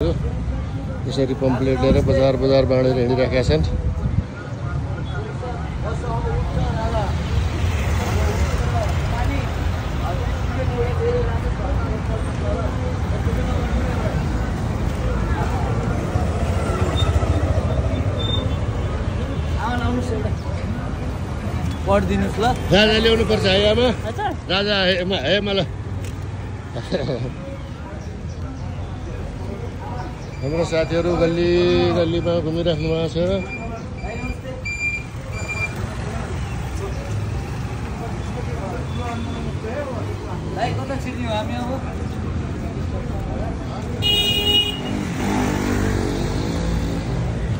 भाइहरू यसरी पम्पलेट लिएर बजार बजार बाँडेर हिँडिरहेका छन्। पढिदिनुहोस् ल। राजा ल्याउनु पर्छ है आमा। राजा है मलाई हाम्रो साथीहरू गल्ली गल्लीमा घुमिराख्नु भएको छ।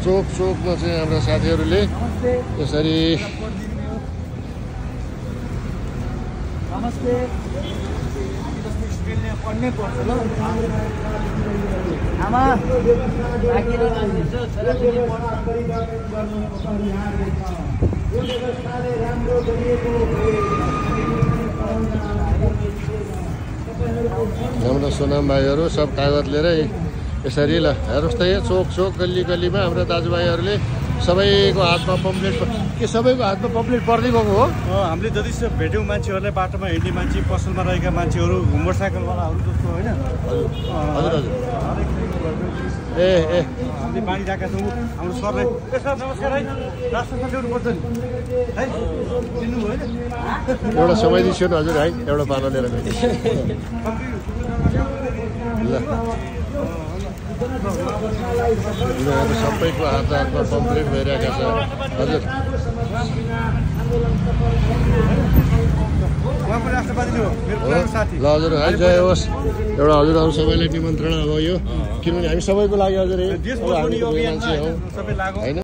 चोक चोकमा चाहिँ हाम्रा साथीहरूले यसरी नमस्ते पढ्नै पर्छ ल आमा हाम्रो सोनाम भाइहरू सब कागज लिएर यसरी ल हेर्नुहोस् त यहाँ चोक चोक गल्ली गल्लीमा हाम्रा दाजुभाइहरूले सबैको हातमा पम्पलेट के सबैको हातमा पम्पलेट पर्दै गएको हो। हामीले जति भेट्यौँ मान्छेहरूलाई बाटोमा हिँड्ने मान्छे पसलमा रहेका मान्छेहरू मोटरसाइकलवालाहरू जस्तो होइन। हजुर हजुर ए ए हामीले बाँडिरहेका छौँ। हाम्रो सरले सर नमस्कार है राष्ट्र ल्याउनु पर्छ नि है चिन्नु होइन। एउटा समय दिन्छु न हजुर है एउटा पाना लिएर ल सबैको हात हातमा कम्प्लिट भइरहेका छ हजुर। ल हजुर है जय होस्। एउटा हजुरहरू सबैलाई निमन्त्रणा अब यो किनभने हामी सबैको लागि हजुर होइन।